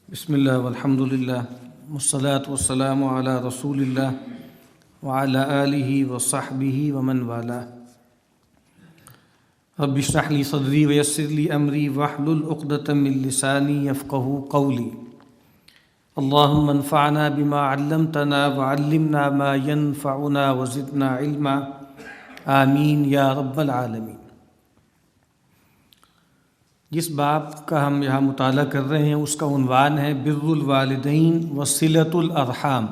بسم اللہ والحمد للہ والصلاة والسلام علی رسول اللہ وعلی آلہ وصحبہ ومن والاه۔ رب اشرح لی صدری ویسر لی امری واحلل عقدۃ من لسانی یفقہوا قولی۔ اللہم انفعنا بما علمتنا وعلمنا ما ینفعنا وزدنا علما، آمین یا رب العالمین۔ جس باب کا ہم یہاں مطالعہ کر رہے ہیں اس کا عنوان ہے بر الوالدین وصلۃ الارحام۔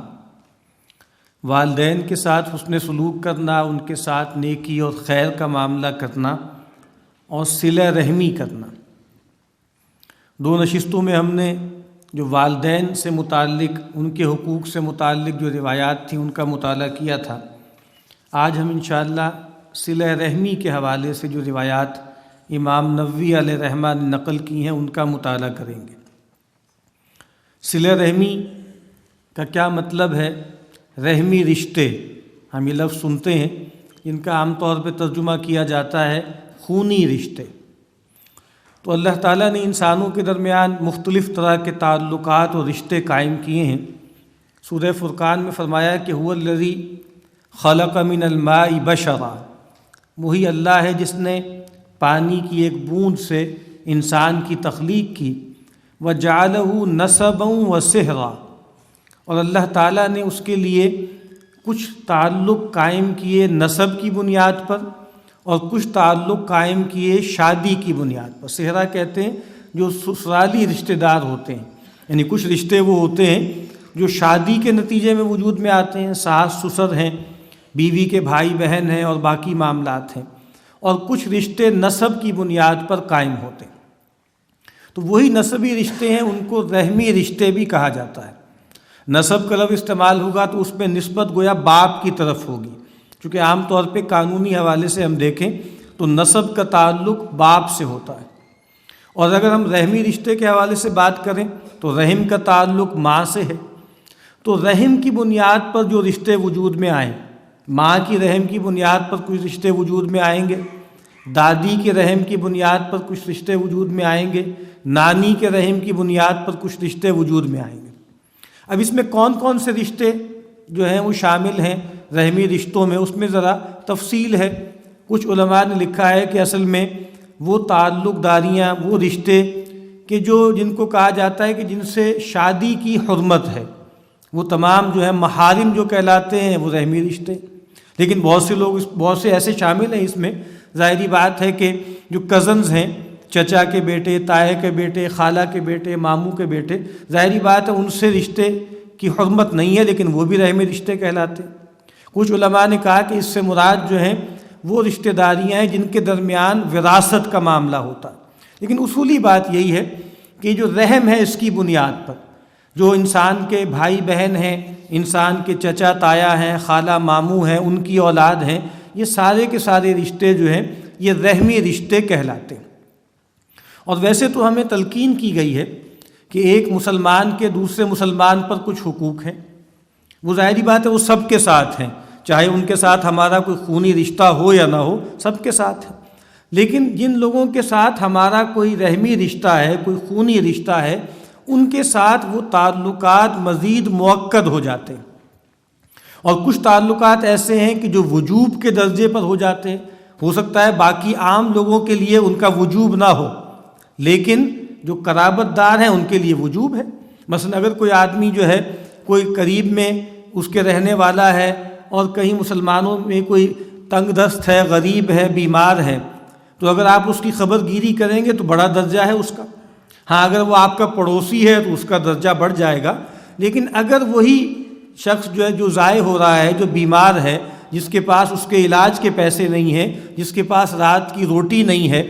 والدین کے ساتھ حسن سلوک کرنا، ان کے ساتھ نیکی اور خیر کا معاملہ کرنا اور صلہ رحمی کرنا۔ دو نشستوں میں ہم نے جو والدین سے متعلق، ان کے حقوق سے متعلق جو روایات تھیں ان کا مطالعہ کیا تھا۔ آج ہم انشاءاللہ صلہ رحمی کے حوالے سے جو روایات امام نووی علیہ رحمہ نے نقل کی ہیں ان کا مطالعہ کریں گے۔ صلہ رحمی کا کیا مطلب ہے؟ رحمی رشتے، ہم یہ لفظ سنتے ہیں، جن کا عام طور پہ ترجمہ کیا جاتا ہے خونی رشتے۔ تو اللہ تعالیٰ نے انسانوں کے درمیان مختلف طرح کے تعلقات اور رشتے قائم کیے ہیں۔ سورہ فرقان میں فرمایا کہ هو الذی خلق من الماء بشرا، وہی اللہ ہے جس نے پانی کی ایک بوند سے انسان کی تخلیق کی۔ وَجَعَلَهُ نَسَبًا وَصِهْرًا، اور اللہ تعالیٰ نے اس کے لیے کچھ تعلق قائم کیے نسب کی بنیاد پر اور کچھ تعلق قائم کیے شادی کی بنیاد پر۔ صہرا کہتے ہیں جو سسرالی رشتہ دار ہوتے ہیں، یعنی کچھ رشتے وہ ہوتے ہیں جو شادی کے نتیجے میں وجود میں آتے ہیں، ساس سسر ہیں، بیوی کے بھائی بہن ہیں اور باقی معاملات ہیں، اور کچھ رشتے نسب کی بنیاد پر قائم ہوتے ہیں۔ تو وہی نسبی رشتے ہیں، ان کو رحمی رشتے بھی کہا جاتا ہے۔ نسب کا لفظ استعمال ہوگا تو اس میں نسبت گویا باپ کی طرف ہوگی، چونکہ عام طور پہ قانونی حوالے سے ہم دیکھیں تو نسب کا تعلق باپ سے ہوتا ہے، اور اگر ہم رحمی رشتے کے حوالے سے بات کریں تو رحم کا تعلق ماں سے ہے۔ تو رحم کی بنیاد پر جو رشتے وجود میں آئیں، ماں کی رحم کی بنیاد پر کچھ رشتے وجود میں آئیں گے، دادی کے رحم کی بنیاد پر کچھ رشتے وجود میں آئیں گے، نانی کے رحم کی بنیاد پر کچھ رشتے وجود میں آئیں گے۔ اب اس میں کون کون سے رشتے جو ہیں وہ شامل ہیں رحمی رشتوں میں، اس میں ذرا تفصیل ہے۔ کچھ علماء نے لکھا ہے کہ اصل میں وہ تعلق داریاں، وہ رشتے کہ جن کو کہا جاتا ہے کہ جن سے شادی کی حرمت ہے، وہ تمام جو ہے محارم جو کہلاتے ہیں وہ رحمی رشتے۔ لیکن بہت سے ایسے شامل ہیں اس میں، ظاہری بات ہے کہ جو کزنز ہیں، چچا کے بیٹے، تائے کے بیٹے، خالہ کے بیٹے، ماموں کے بیٹے، ظاہری بات ہے ان سے رشتے کی حرمت نہیں ہے، لیکن وہ بھی رحمی رشتے کہلاتے ہیں۔ کچھ علماء نے کہا کہ اس سے مراد جو ہیں وہ رشتہ داریاں ہیں جن کے درمیان وراثت کا معاملہ ہوتا ہے۔ لیکن اصولی بات یہی ہے کہ جو رحم ہے اس کی بنیاد پر جو انسان کے بھائی بہن ہیں، انسان کے چچا تایا ہیں، خالہ ماموں ہیں، ان کی اولاد ہیں، یہ سارے کے سارے رشتے جو ہیں یہ رحمی رشتے کہلاتے ہیں۔ اور ویسے تو ہمیں تلقین کی گئی ہے کہ ایک مسلمان کے دوسرے مسلمان پر کچھ حقوق ہیں، وہ ظاہری بات ہے وہ سب کے ساتھ ہیں، چاہے ان کے ساتھ ہمارا کوئی خونی رشتہ ہو یا نہ ہو، سب کے ساتھ ہیں۔ لیکن جن لوگوں کے ساتھ ہمارا کوئی رحمی رشتہ ہے، کوئی خونی رشتہ ہے، ان کے ساتھ وہ تعلقات مزید مؤکد ہو جاتے ہیں، اور کچھ تعلقات ایسے ہیں کہ جو وجوب کے درجے پر ہو جاتے ہیں۔ ہو سکتا ہے باقی عام لوگوں کے لیے ان کا وجوب نہ ہو، لیکن جو قرابت دار ہیں ان کے لیے وجوب ہے۔ مثلا اگر کوئی آدمی جو ہے کوئی قریب میں اس کے رہنے والا ہے اور کہیں مسلمانوں میں کوئی تنگ دست ہے، غریب ہے، بیمار ہے، تو اگر آپ اس کی خبر گیری کریں گے تو بڑا درجہ ہے اس کا۔ ہاں اگر وہ آپ کا پڑوسی ہے تو اس کا درجہ بڑھ جائے گا، لیکن اگر وہی شخص جو ہے جو ضائع ہو رہا ہے، جو بیمار ہے، جس کے پاس اس کے علاج کے پیسے نہیں ہیں، جس کے پاس رات کی روٹی نہیں ہے،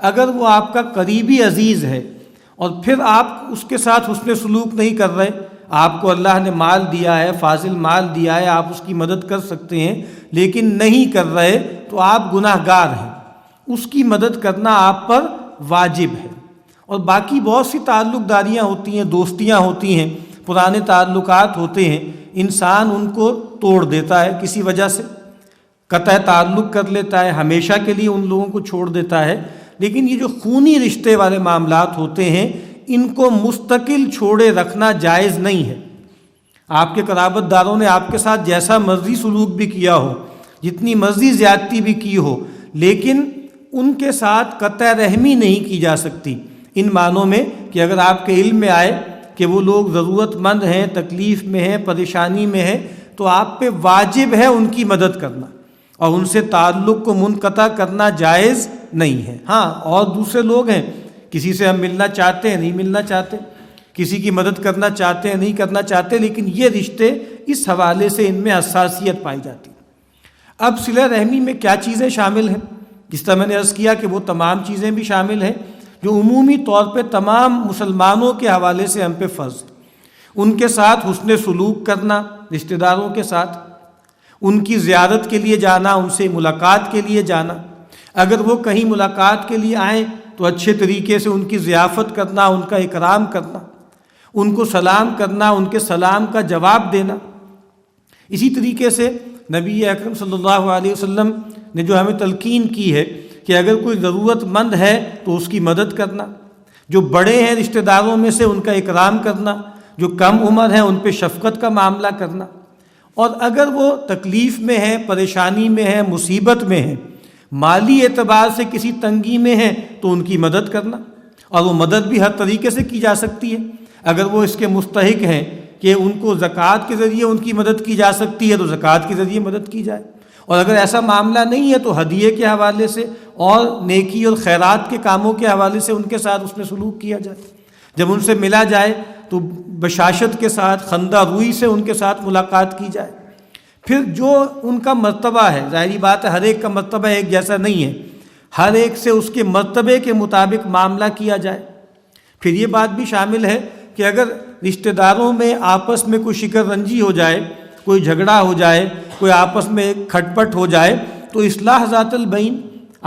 اگر وہ آپ کا قریبی عزیز ہے اور پھر آپ اس کے ساتھ حسن سلوک نہیں کر رہے، آپ کو اللہ نے مال دیا ہے، فاضل مال دیا ہے، آپ اس کی مدد کر سکتے ہیں، لیکن نہیں کر رہے تو آپ گناہ گار ہیں، اس کی مدد کرنا آپ پر واجب ہے۔ اور باقی بہت سی تعلق داریاں ہوتی ہیں، دوستیاں ہوتی ہیں، پرانے تعلقات ہوتے ہیں، انسان ان کو توڑ دیتا ہے کسی وجہ سے، قطع تعلق کر لیتا ہے، ہمیشہ کے لیے ان لوگوں کو چھوڑ دیتا ہے۔ لیکن یہ جو خونی رشتے والے معاملات ہوتے ہیں ان کو مستقل چھوڑے رکھنا جائز نہیں ہے۔ آپ کے قرابت داروں نے آپ کے ساتھ جیسا مرضی سلوک بھی کیا ہو، جتنی مرضی زیادتی بھی کی ہو، لیکن ان کے ساتھ قطع رحمی نہیں کی جا سکتی، ان معنوں میں کہ اگر آپ کے علم میں آئے کہ وہ لوگ ضرورت مند ہیں، تکلیف میں ہیں، پریشانی میں ہیں، تو آپ پہ واجب ہے ان کی مدد کرنا، اور ان سے تعلق کو منقطع کرنا جائز نہیں ہے۔ ہاں، اور دوسرے لوگ ہیں، کسی سے ہم ملنا چاہتے ہیں، نہیں ملنا چاہتے، کسی کی مدد کرنا چاہتے ہیں، نہیں کرنا چاہتے، لیکن یہ رشتے اس حوالے سے ان میں حساسیت پائی جاتی ہے۔ اب صلہ رحمی میں کیا چیزیں شامل ہیں؟ جس طرح میں نے عرض کیا کہ وہ تمام چیزیں بھی شامل ہیں جو عمومی طور پہ تمام مسلمانوں کے حوالے سے ہم پہ فرض ہے۔ ان کے ساتھ حسن سلوک کرنا، رشتہ داروں کے ساتھ ان کی زیارت کے لیے جانا، ان سے ملاقات کے لیے جانا، اگر وہ کہیں ملاقات کے لیے آئیں تو اچھے طریقے سے ان کی ضیافت کرنا، ان کا اکرام کرنا، ان کو سلام کرنا، ان کے سلام کا جواب دینا۔ اسی طریقے سے نبی اکرم صلی اللہ علیہ وسلم نے جو ہمیں تلقین کی ہے کہ اگر کوئی ضرورت مند ہے تو اس کی مدد کرنا، جو بڑے ہیں رشتہ داروں میں سے ان کا اکرام کرنا، جو کم عمر ہیں ان پہ شفقت کا معاملہ کرنا، اور اگر وہ تکلیف میں ہیں، پریشانی میں ہیں، مصیبت میں ہیں، مالی اعتبار سے کسی تنگی میں ہیں تو ان کی مدد کرنا، اور وہ مدد بھی ہر طریقے سے کی جا سکتی ہے۔ اگر وہ اس کے مستحق ہیں کہ ان کو زکوٰۃ کے ذریعے ان کی مدد کی جا سکتی ہے تو زکوٰۃ کے ذریعے مدد کی جائے، اور اگر ایسا معاملہ نہیں ہے تو ہدیے کے حوالے سے اور نیکی اور خیرات کے کاموں کے حوالے سے ان کے ساتھ اس میں سلوک کیا جائے۔ جب ان سے ملا جائے تو بشاشت کے ساتھ، خندہ روئی سے ان کے ساتھ ملاقات کی جائے۔ پھر جو ان کا مرتبہ ہے، ظاہری بات ہے ہر ایک کا مرتبہ ایک جیسا نہیں ہے، ہر ایک سے اس کے مرتبے کے مطابق معاملہ کیا جائے۔ پھر یہ بات بھی شامل ہے کہ اگر رشتہ داروں میں آپس میں کوئی شکر رنجی ہو جائے، کوئی جھگڑا ہو جائے، کوئی آپس میں کھٹ پٹ ہو جائے تو اصلاح ذات البین،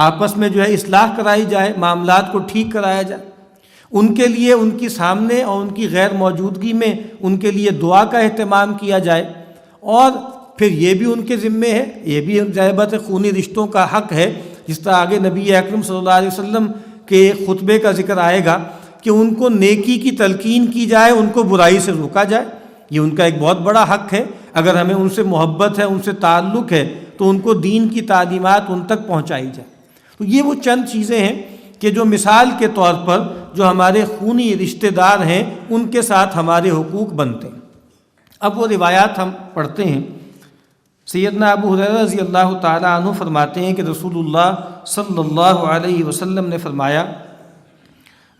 آپس میں جو ہے اصلاح کرائی جائے، معاملات کو ٹھیک کرایا جائے، ان کے لیے ان کی سامنے اور ان کی غیر موجودگی میں ان کے لیے دعا کا اہتمام کیا جائے۔ اور پھر یہ بھی ان کے ذمے ہے، یہ بھی ظاہر بات ہے خونی رشتوں کا حق ہے، جس طرح آگے نبی اکرم صلی اللہ علیہ وسلم کے خطبے کا ذکر آئے گا کہ ان کو نیکی کی تلقین کی جائے، ان کو برائی سے روکا جائے، یہ ان کا ایک بہت بڑا حق ہے۔ اگر ہمیں ان سے محبت ہے، ان سے تعلق ہے تو ان کو دین کی تعلیمات ان تک پہنچائی جائے۔ تو یہ وہ چند چیزیں ہیں کہ جو مثال کے طور پر جو ہمارے خونی رشتہ دار ہیں ان کے ساتھ ہمارے حقوق بنتے ہیں۔ اب وہ روایات ہم پڑھتے ہیں۔ سیدنا ابو ہریرہ رضی اللہ تعالیٰ عنہ فرماتے ہیں کہ رسول اللہ صلی اللہ علیہ وسلم نے فرمایا،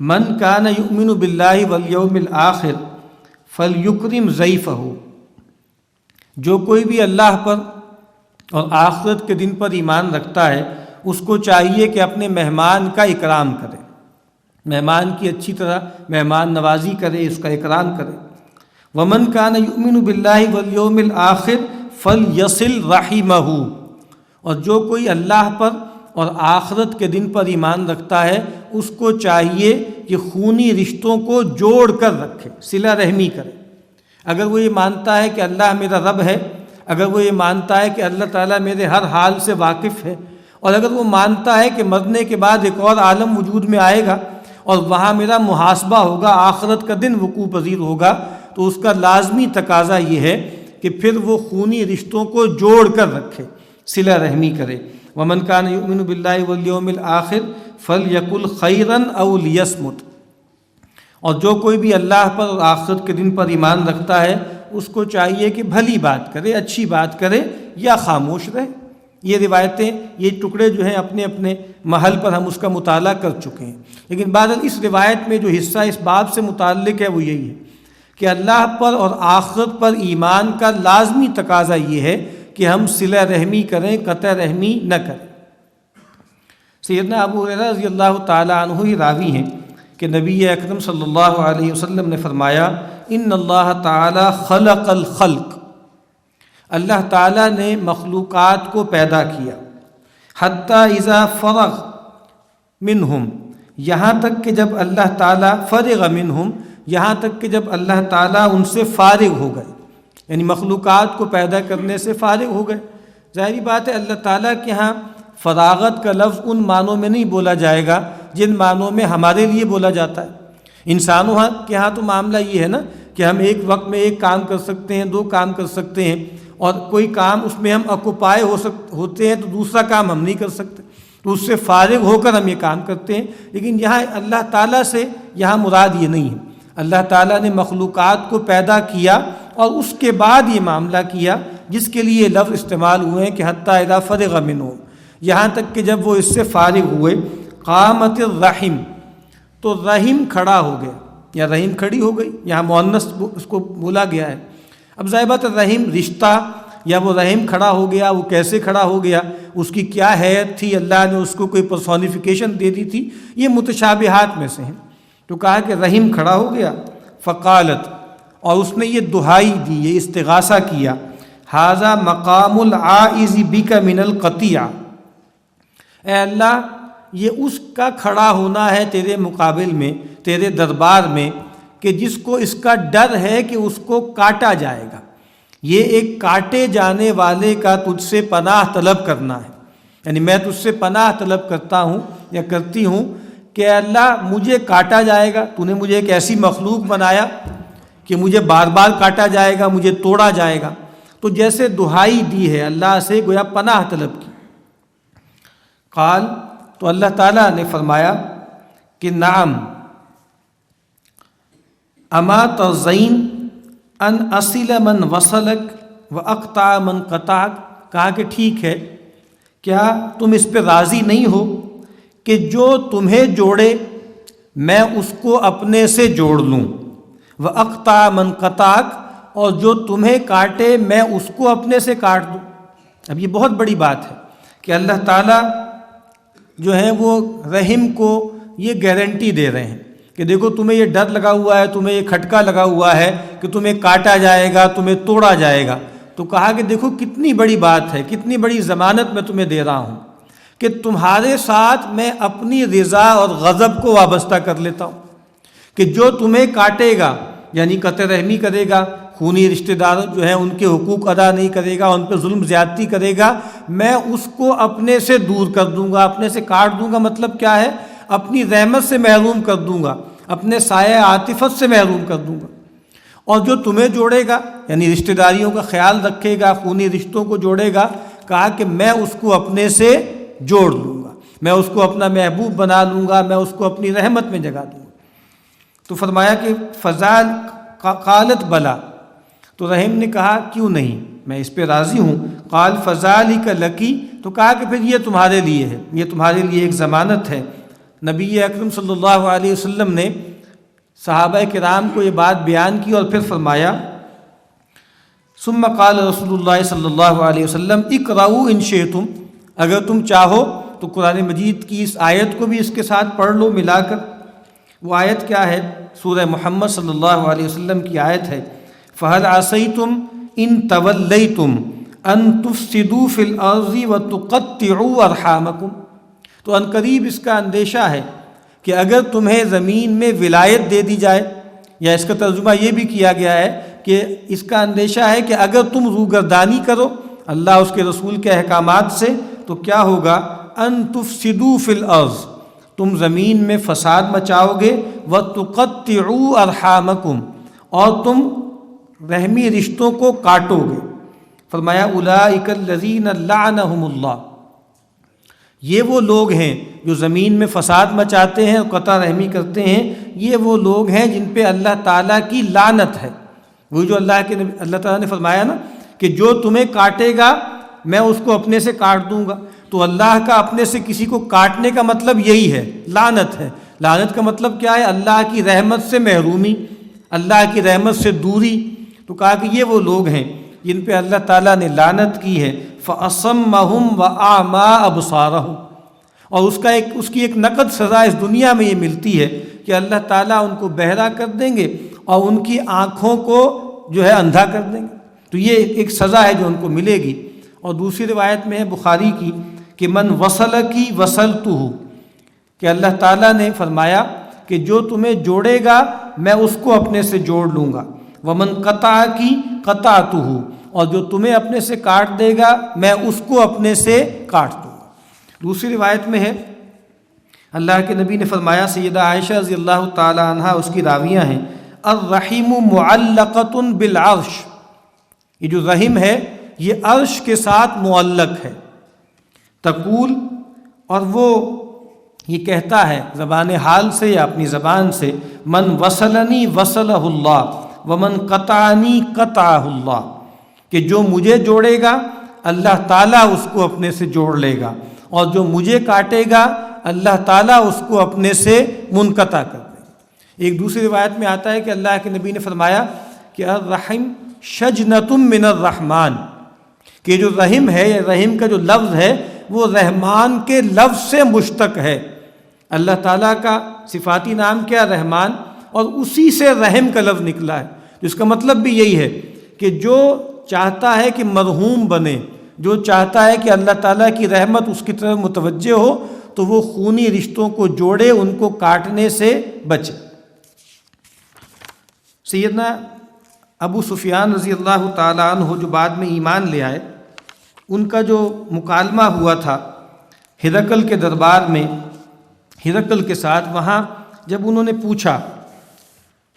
من کان یؤمن باللہ والیوم الآخر فلیکرم ضیفہ، جو کوئی بھی اللہ پر اور آخرت کے دن پر ایمان رکھتا ہے اس کو چاہیے کہ اپنے مہمان کا اکرام کرے، مہمان کی اچھی طرح مہمان نوازی کرے، اس کا اکرام کرے۔ ومن کان یؤمن باللہ والیوم الآخر فلیصل رحمہ، اور جو کوئی اللہ پر اور آخرت کے دن پر ایمان رکھتا ہے اس کو چاہیے کہ خونی رشتوں کو جوڑ کر رکھے، صلہ رحمی کرے۔ اگر وہ یہ مانتا ہے کہ اللہ میرا رب ہے، اگر وہ یہ مانتا ہے کہ اللہ تعالیٰ میرے ہر حال سے واقف ہے، اور اگر وہ مانتا ہے کہ مرنے کے بعد ایک اور عالم وجود میں آئے گا اور وہاں میرا محاسبہ ہوگا، آخرت کا دن وقوع پذیر ہوگا، تو اس کا لازمی تقاضا یہ ہے کہ پھر وہ خونی رشتوں کو جوڑ کر رکھے، صلہ رحمی کرے۔ ومن کان یؤمن باللہ والیوم الآخر فلیقل خیرا او لیصمت، اور جو کوئی بھی اللہ پر اور آخرت کے دن پر ایمان رکھتا ہے اس کو چاہیے کہ بھلی بات کرے، اچھی بات کرے، یا خاموش رہے۔ یہ روایتیں، یہ ٹکڑے جو ہیں اپنے اپنے محل پر ہم اس کا مطالعہ کر چکے ہیں، لیکن بعد اس روایت میں جو حصہ اس باب سے متعلق ہے وہ یہی ہے کہ اللہ پر اور آخرت پر ایمان کا لازمی تقاضا یہ ہے کہ ہم صلہ رحمی کریں، قطع رحمی نہ کریں۔ سیدنا ابو ہریرہ رضی اللہ تعالیٰ عنہ ہی راوی ہیں کہ نبی اکرم صلی اللہ علیہ وسلم نے فرمایا، ان اللہ تعالی خلق الخلق، اللہ تعالیٰ نے مخلوقات کو پیدا کیا، حتی اذا فرغ منہم، یہاں تک کہ جب اللہ تعالیٰ فرغ منہم، یہاں تک کہ جب اللہ تعالیٰ ان سے فارغ ہو گئے، یعنی مخلوقات کو پیدا کرنے سے فارغ ہو گئے۔ ظاہری بات ہے اللہ تعالیٰ کے ہاں فراغت کا لفظ ان معنوں میں نہیں بولا جائے گا جن معنوں میں ہمارے لیے بولا جاتا ہے، انسانوں کے ہاں تو معاملہ یہ ہے نا کہ ہم ایک وقت میں ایک کام کر سکتے ہیں، 2 کام کر سکتے ہیں، اور کوئی کام اس میں ہم آکوپائے ہوتے ہیں تو دوسرا کام ہم نہیں کر سکتے، تو اس سے فارغ ہو کر ہم یہ کام کرتے ہیں۔ لیکن یہاں اللہ تعالیٰ سے یہاں مراد یہ نہیں ہے۔ اللہ تعالیٰ نے مخلوقات کو پیدا کیا اور اس کے بعد یہ معاملہ کیا، جس کے لیے لفظ استعمال ہوئے ہیں کہ حتیٰ اذا فرغ منہم، یہاں تک کہ جب وہ اس سے فارغ ہوئے، قامت الرحم، تو رحم کھڑا ہو گیا یا رحم کھڑی ہو گئی، یہاں مؤنث اس کو بولا گیا ہے۔ اب ظاہر بات ہے رحم رشتہ یا وہ رحم کھڑا ہو گیا، وہ کیسے کھڑا ہو گیا، اس کی کیا حیثیت تھی، اللہ نے اس کو کوئی پرسونیفیکیشن دے دی تھی، یہ متشابہات میں سے ہیں۔ تو کہا کہ رحم کھڑا ہو گیا، فقالت، اور اس نے یہ دہائی دی، یہ استغاثہ کیا، ھذا مقام العائذ بک من القطیع، اے اللہ یہ اس کا کھڑا ہونا ہے تیرے مقابل میں، تیرے دربار میں، کہ جس کو اس کا ڈر ہے کہ اس کو کاٹا جائے گا۔ یہ ایک کاٹے جانے والے کا تجھ سے پناہ طلب کرنا ہے، یعنی میں تجھ سے پناہ طلب کرتا ہوں یا کرتی ہوں کہ اے اللہ مجھے کاٹا جائے گا، تو نے مجھے ایک ایسی مخلوق بنایا کہ مجھے بار بار کاٹا جائے گا، مجھے توڑا جائے گا۔ تو جیسے دہائی دی ہے اللہ سے، گویا پناہ طلب کی۔ قال، تو اللہ تعالیٰ نے فرمایا کہ نعم، اما ترضین ان اصل من وصلک و اقطع من قطعک، کہا کہ ٹھیک ہے، کیا تم اس پہ راضی نہیں ہو کہ جو تمہیں جوڑے میں اس کو اپنے سے جوڑ لوں، و اقطع من قطعک، اور جو تمہیں کاٹے میں اس کو اپنے سے کاٹ دوں۔ اب یہ بہت بڑی بات ہے کہ اللہ تعالیٰ جو ہیں وہ رحم کو یہ گارنٹی دے رہے ہیں کہ دیکھو تمہیں یہ ڈر لگا ہوا ہے، تمہیں یہ کھٹکا لگا ہوا ہے کہ تمہیں کاٹا جائے گا، تمہیں توڑا جائے گا، تو کہا کہ دیکھو کتنی بڑی بات ہے، کتنی بڑی ضمانت میں تمہیں دے رہا ہوں کہ تمہارے ساتھ میں اپنی رضا اور غضب کو وابستہ کر لیتا ہوں، کہ جو تمہیں کاٹے گا یعنی قطع رحمی کرے گا، خونی رشتہ دار جو ہیں ان کے حقوق ادا نہیں کرے گا، ان پہ ظلم زیادتی کرے گا، میں اس کو اپنے سے دور کر دوں گا، اپنے سے کاٹ دوں گا۔ مطلب کیا ہے؟ اپنی رحمت سے محروم کر دوں گا، اپنے سایہ عاطفت سے محروم کر دوں گا۔ اور جو تمہیں جوڑے گا یعنی رشتہ داریوں کا خیال رکھے گا، خونی رشتوں کو جوڑے گا، کہا کہ میں اس کو اپنے سے جوڑ لوں گا، میں اس کو اپنا محبوب بنا لوں گا، میں اس کو اپنی رحمت میں جگا دوں گا۔ تو فرمایا کہ فضال قالت بلا، تو رحم نے کہا کیوں نہیں، میں اس پہ راضی ہوں۔ قال فذالک لکی، تو کہا کہ پھر یہ تمہارے لیے ہے، یہ تمہارے لیے ایک ضمانت ہے۔ نبی اکرم صلی اللہ علیہ وسلم نے صحابہ کرام کو یہ بات بیان کی اور پھر فرمایا ثم قال رسول اللہ صلی اللہ علیہ وسلم اقرؤوا ان شئتم، اگر تم چاہو تو قرآن مجید کی اس آیت کو بھی اس کے ساتھ پڑھ لو ملا کر۔ وہ آیت کیا ہے؟ سورہ محمد صلی اللہ علیہ وسلم کی آیت ہے، فَهَلْ عَصَيْتُمْ إِن تَوَلَّيْتُمْ أَن تُفْسِدُوا فِي الْأَرْضِ وَتُقَطِّعُوا أَرْحَامَكُمْ، تو عنقریب اس کا اندیشہ ہے کہ اگر تمہیں زمین میں ولایت دے دی جائے، یا اس کا ترجمہ یہ بھی کیا گیا ہے کہ اس کا اندیشہ ہے کہ اگر تم روگردانی کرو اللہ اس کے رسول کے احکامات سے تو کیا ہوگا؟ ان تفسدوا فی الارض، تم زمین میں فساد مچاؤ گے، وتقطعوا ارحامکم، اور تم رحمی رشتوں کو کاٹو گے۔ فرمایا اولئک الذین لعنہم اللہ، یہ وہ لوگ ہیں جو زمین میں فساد مچاتے ہیں اور قطع رحمی کرتے ہیں، یہ وہ لوگ ہیں جن پہ اللہ تعالیٰ کی لعنت ہے۔ وہ جو اللہ تعالیٰ نے فرمایا نا کہ جو تمہیں کاٹے گا میں اس کو اپنے سے کاٹ دوں گا، تو اللہ کا اپنے سے کسی کو کاٹنے کا مطلب یہی ہے، لعنت ہے۔ لعنت کا مطلب کیا ہے؟ اللہ کی رحمت سے محرومی، اللہ کی رحمت سے دوری۔ تو کہا کہ یہ وہ لوگ ہیں جن پہ اللہ تعالیٰ نے لعنت کی ہے، فَأَصَمَّهُمْ وَأَعْمَىٰ أَبْصَارَهُمْ، اور اس کی ایک نقد سزا اس دنیا میں یہ ملتی ہے کہ اللہ تعالیٰ ان کو بہرا کر دیں گے اور ان کی آنکھوں کو جو ہے اندھا کر دیں گے۔ تو یہ ایک سزا ہے جو ان کو ملے گی۔ اور دوسری روایت میں ہے بخاری کی کہ من وصل کی وصلتہ، کہ اللہ تعالیٰ نے فرمایا کہ جو تمہیں جوڑے گا میں اس کو اپنے سے جوڑ لوں گا، ومن قطع کی قطعتہ، اور جو تمہیں اپنے سے کاٹ دے گا میں اس کو اپنے سے کاٹ دوں گا۔ دوسری روایت میں ہے اللہ کے نبی نے فرمایا، سیدہ عائشہ رضی اللہ تعالی عنہ اس کی راویہ ہیں، الرحیم معلقۃ بالعرش، یہ جو رحم ہے یہ عرش کے ساتھ معلق ہے، تقول، اور وہ یہ کہتا ہے زبان حال سے یا اپنی زبان سے، من وصلنی وصلہ اللہ ومن قطعنی قطعہ اللہ، کہ جو مجھے جوڑے گا اللہ تعالیٰ اس کو اپنے سے جوڑ لے گا، اور جو مجھے کاٹے گا اللہ تعالیٰ اس کو اپنے سے منقطع کر دے گا۔ ایک دوسری روایت میں آتا ہے کہ اللہ کے نبی نے فرمایا کہ الرحم شجنۃ من الرحمن، کہ جو رحم ہے، یا رحم کا جو لفظ ہے وہ رحمان کے لفظ سے مشتق ہے۔ اللہ تعالیٰ کا صفاتی نام کیا؟ رحمان، اور اسی سے رحم کا لفظ نکلا ہے، جس کا مطلب بھی یہی ہے کہ جو چاہتا ہے کہ مرحوم بنے، جو چاہتا ہے کہ اللہ تعالیٰ کی رحمت اس کی طرف متوجہ ہو، تو وہ خونی رشتوں کو جوڑے، ان کو کاٹنے سے بچے۔ سیدنا ابو سفیان رضی اللہ تعالیٰ عنہ جو بعد میں ایمان لے آئے، ان کا جو مکالمہ ہوا تھا ہرقل کے دربار میں، ہرقل کے ساتھ، وہاں جب انہوں نے پوچھا،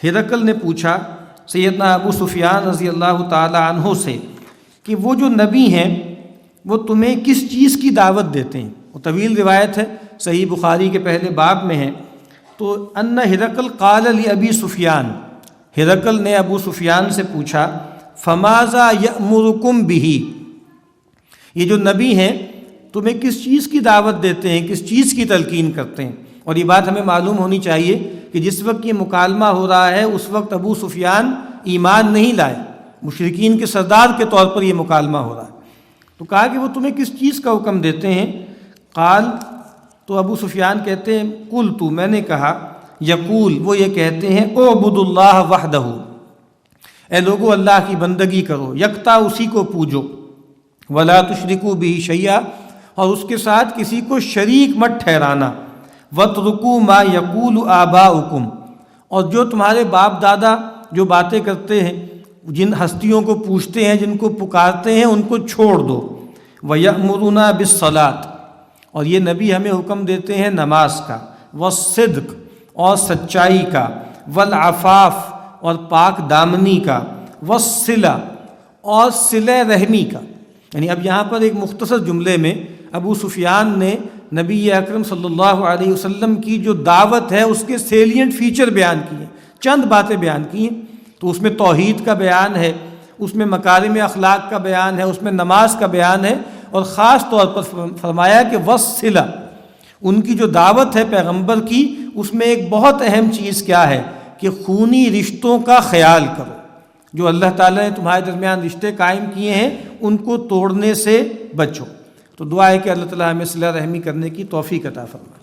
ہرقل نے پوچھا سیدنا ابو سفیان رضی اللہ تعالیٰ عنہ سے کہ وہ جو نبی ہیں وہ تمہیں کس چیز کی دعوت دیتے ہیں؟ وہ طویل روایت ہے، صحیح بخاری کے پہلے باب میں ہے۔ تو ان ہرقل قال لابی سفیان، ہرقل نے ابو سفیان سے پوچھا، فماذا یأمرکم بہ، یہ جو نبی ہیں تمہیں کس چیز کی دعوت دیتے ہیں، کس چیز کی تلقین کرتے ہیں؟ اور یہ بات ہمیں معلوم ہونی چاہیے کہ جس وقت یہ مکالمہ ہو رہا ہے اس وقت ابو سفیان ایمان نہیں لائے، مشرکین کے سردار کے طور پر یہ مکالمہ ہو رہا ہے۔ تو کہا کہ وہ تمہیں کس چیز کا حکم دیتے ہیں؟ قال، تو ابو سفیان کہتے ہیں، قلت، میں نے کہا، یقول، وہ یہ کہتے ہیں، اعبدوا اللہ وحدہ، اے لوگو اللہ کی بندگی کرو، یکتا اسی کو پوجو، ولا تشرکوا بہ شیئا، اور اس کے ساتھ کسی کو شریک مت ٹھہرانا، واترکوا ما یقول آباؤکم، اور جو تمہارے باپ دادا جو باتیں کرتے ہیں، جن ہستیوں کو پوچھتے ہیں، جن کو پکارتے ہیں، ان کو چھوڑ دو، وَيَأْمُرُنَا بِالصَّلَاةِ، اور یہ نبی ہمیں حکم دیتے ہیں نماز کا، والصدق، اور سچائی کا، والعفاف، اور پاک دامنی کا، والصلہ، اور صلہ رحمی کا۔ یعنی اب یہاں پر ایک مختصر جملے میں ابو سفیان نے نبی اکرم صلی اللہ علیہ وسلم کی جو دعوت ہے اس کے سیلینٹ فیچر بیان کیے، چند باتیں بیان کی ہیں۔ تو اس میں توحید کا بیان ہے، اس میں مکارم اخلاق کا بیان ہے، اس میں نماز کا بیان ہے، اور خاص طور پر فرمایا کہ وصلہ، ان کی جو دعوت ہے پیغمبر کی، اس میں ایک بہت اہم چیز کیا ہے کہ خونی رشتوں کا خیال کرو، جو اللہ تعالیٰ نے تمہارے درمیان رشتے قائم کیے ہیں ان کو توڑنے سے بچو۔ تو دعا ہے کہ اللہ تعالیٰ ہمیں صلہ رحمی کرنے کی توفیق عطا فرمائے۔